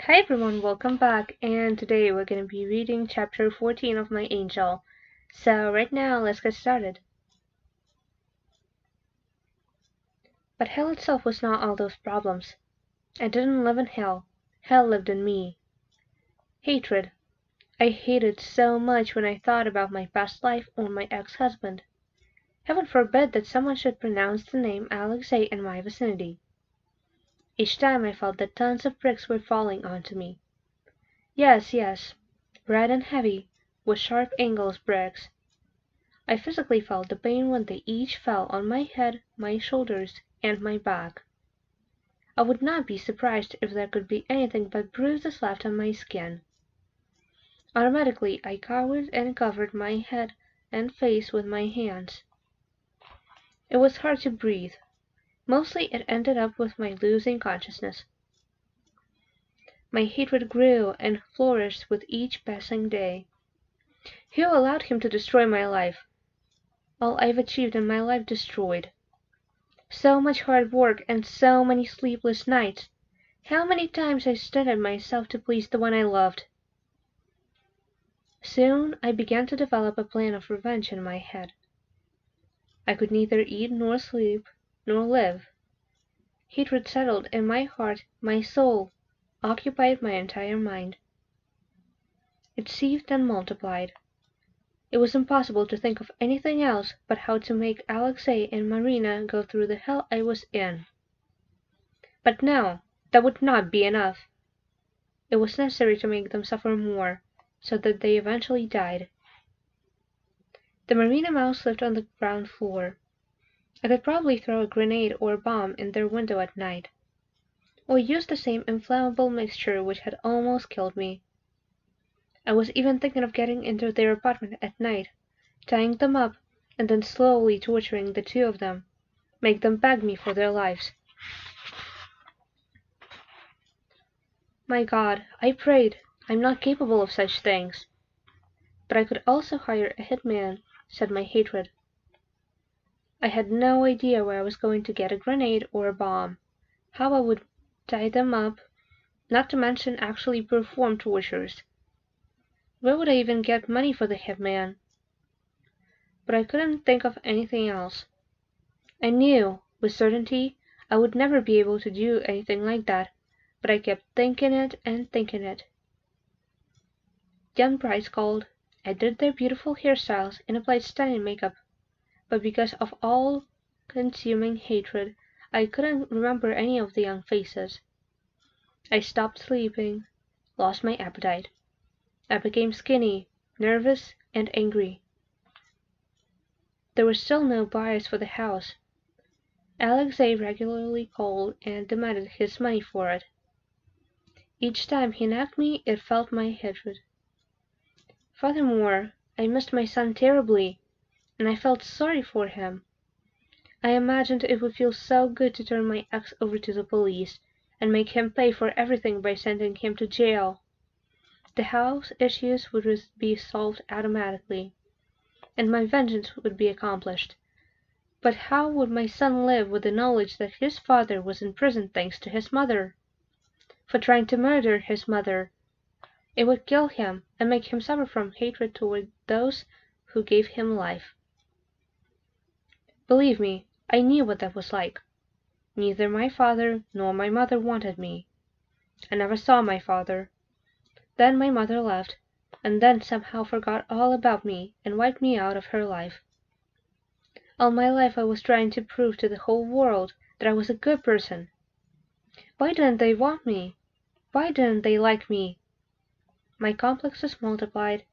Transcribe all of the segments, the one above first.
Hi everyone, welcome back, and today we're going to be reading chapter 14 of my Angel. So right now, let's get started. But hell itself was not all those problems. I didn't live in hell. Hell lived in me. Hatred. I hated so much when I thought about my past life or my ex-husband. Heaven forbid that someone should pronounce the name Alexei in my vicinity. Each time I felt that tons of bricks were falling onto me. Yes, red and heavy, with sharp angles bricks. I physically felt the pain when they each fell on my head, my shoulders, and my back. I would not be surprised if there could be anything but bruises left on my skin. Automatically, I cowered and covered my head and face with my hands. It was hard to breathe. Mostly it ended up with my losing consciousness. My hatred grew and flourished with each passing day. Who allowed him to destroy my life? All I've achieved in my life destroyed. So much hard work and so many sleepless nights. How many times I stunted myself to please the one I loved. Soon I began to develop a plan of revenge in my head. I could neither eat nor sleep nor live. Hatred settled in my heart, my soul, occupied my entire mind. It seethed and multiplied. It was impossible to think of anything else but how to make Alexei and Marina go through the hell I was in. But no, that would not be enough. It was necessary to make them suffer more, so that they eventually died. The Marina Mouse lived on the ground floor. I could probably throw a grenade or a bomb in their window at night, or use the same inflammable mixture which had almost killed me. I was even thinking of getting into their apartment at night, tying them up, and then slowly torturing the two of them, make them beg me for their lives. My God, I prayed, I'm not capable of such things. But I could also hire a hitman, said my hatred. I had no idea where I was going to get a grenade or a bomb, how I would tie them up, not to mention actually perform tortures. Where would I even get money for the hitman? But I couldn't think of anything else. I knew, with certainty, I would never be able to do anything like that, but I kept thinking it and thinking it. Young brides called. I did their beautiful hairstyles and applied stunning makeup, but because of all-consuming hatred, I couldn't remember any of the young faces. I stopped sleeping, lost my appetite. I became skinny, nervous, and angry. There was still no buyers for the house. Alexei regularly called and demanded his money for it. Each time he nagged me, it felt my hatred. Furthermore, I missed my son terribly, and I felt sorry for him. I imagined it would feel so good to turn my ex over to the police and make him pay for everything by sending him to jail. The house issues would be solved automatically, and my vengeance would be accomplished. But how would my son live with the knowledge that his father was in prison thanks to his mother? For trying to murder his mother. It would kill him and make him suffer from hatred toward those who gave him life. Believe me, I knew what that was like. Neither my father nor my mother wanted me. I never saw my father. Then my mother left, and then somehow forgot all about me and wiped me out of her life. All my life I was trying to prove to the whole world that I was a good person. Why didn't they want me? Why didn't they like me? My complexes multiplied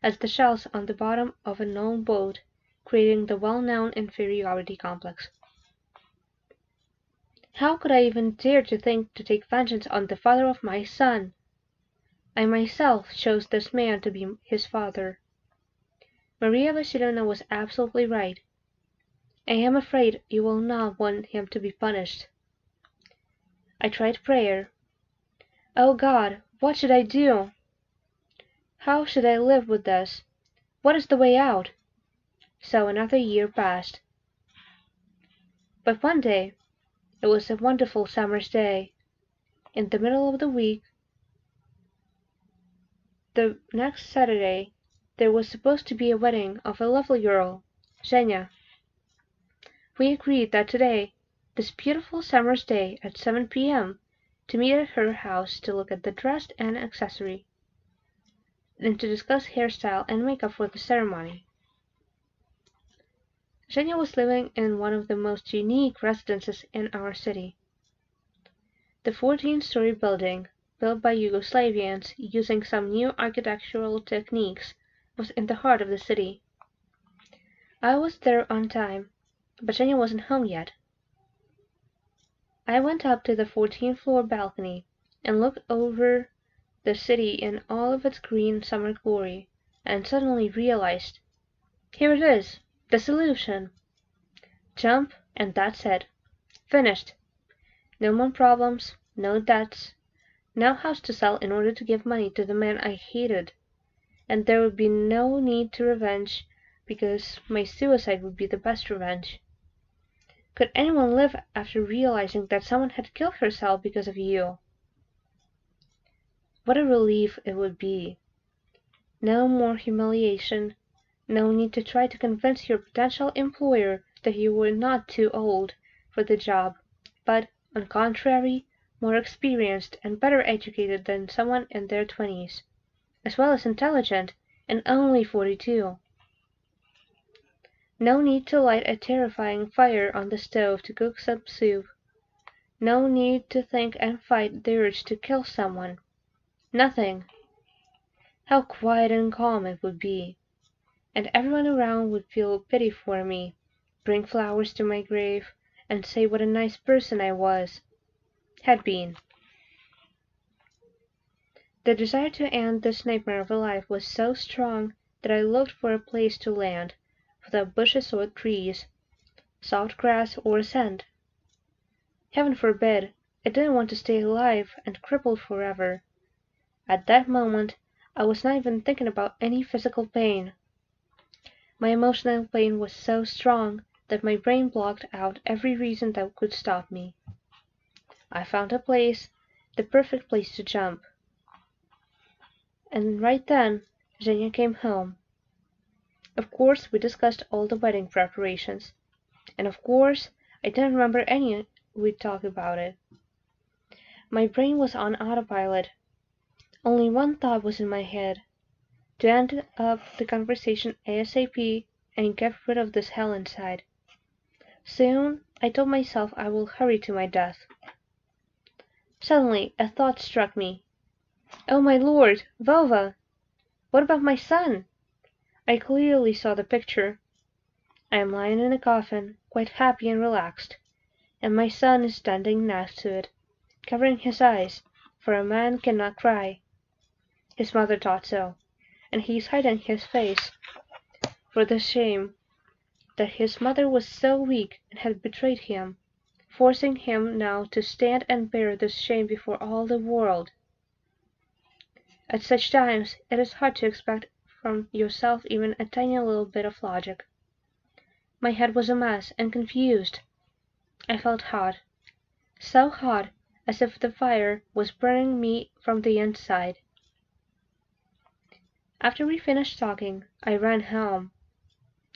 as the shells on the bottom of a known boat, creating the well-known inferiority complex. How could I even dare to think to take vengeance on the father of my son? I myself chose this man to be his father. Maria Vasilyevna was absolutely right. I am afraid you will not want him to be punished. I tried prayer. Oh God, what should I do? How should I live with this? What is the way out? So another year passed. But one day, it was a wonderful summer's day, in the middle of the week, The next Saturday there was supposed to be a wedding of a lovely girl, Zhenya. We agreed that today, this beautiful summer's day at 7 p.m., to meet at her house to look at the dress and accessory, and to discuss hairstyle and makeup for the ceremony. Zhenya was living in one of the most unique residences in our city. The 14-story building, built by Yugoslavians using some new architectural techniques, was in the heart of the city. I was there on time, but Zhenya wasn't home yet. I went up to the 14th floor balcony and looked over the city in all of its green summer glory, and suddenly realized, here it is, the solution. Jump, and that's it. Finished. No more problems, no debts, no house to sell in order to give money to the man I hated, and there would be no need to revenge, because my suicide would be the best revenge. Could anyone live after realizing that someone had killed herself because of you? What a relief it would be. No more humiliation, no need to try to convince your potential employer that you were not too old for the job, but, on the contrary, more experienced and better educated than someone in their 20s, as well as intelligent, and only 42. No need to light a terrifying fire on the stove to cook some soup. No need to think and fight the urge to kill someone. Nothing. How quiet and calm it would be, and everyone around would feel pity for me, bring flowers to my grave, and say what a nice person I had been. The desire to end this nightmare of a life was so strong that I looked for a place to land, without bushes or trees, soft grass or sand. Heaven forbid, I didn't want to stay alive and crippled forever. At that moment, I was not even thinking about any physical pain. My emotional pain was so strong that my brain blocked out every reason that could stop me. I found a place, the perfect place to jump. And right then, Zhenya came home. Of course, we discussed all the wedding preparations, and of course, I didn't remember any we'd talked about it. My brain was on autopilot. Only one thought was in my head: to end up the conversation ASAP and get rid of this hell inside. Soon, I told myself I will hurry to my death. Suddenly, a thought struck me. Oh my lord, Vova! What about my son? I clearly saw the picture. I am lying in a coffin, quite happy and relaxed, and my son is standing next to it, covering his eyes, for a man cannot cry. His mother thought so, and he is hiding his face, for the shame that his mother was so weak and had betrayed him, forcing him now to stand and bear this shame before all the world. At such times it is hard to expect from yourself even a tiny little bit of logic. My head was a mess and confused. I felt hot, so hot as if the fire was burning me from the inside. After we finished talking, I ran home.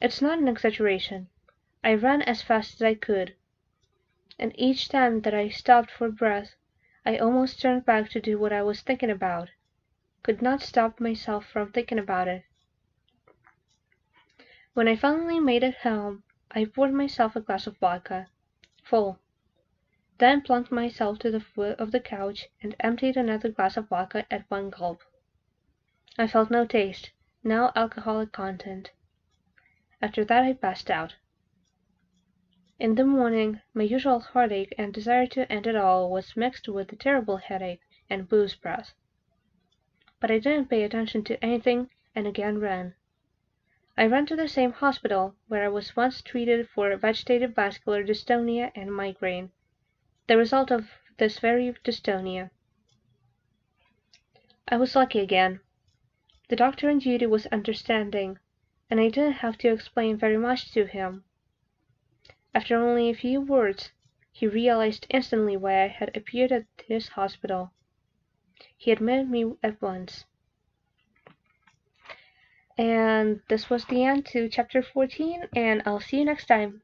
It's not an exaggeration. I ran as fast as I could, and each time that I stopped for breath, I almost turned back to do what I was thinking about. Could not stop myself from thinking about it. When I finally made it home, I poured myself a glass of vodka, full, then plunked myself to the foot of the couch and emptied another glass of vodka at one gulp. I felt no taste, no alcoholic content. After that I passed out. In the morning, my usual heartache and desire to end it all was mixed with a terrible headache and booze breath. But I didn't pay attention to anything and again ran. I ran to the same hospital where I was once treated for vegetative vascular dystonia and migraine, the result of this very dystonia. I was lucky again. The doctor on duty was understanding, and I didn't have to explain very much to him. After only a few words, he realized instantly why I had appeared at his hospital. He admitted me at once. And this was the end to chapter 14, and I'll see you next time.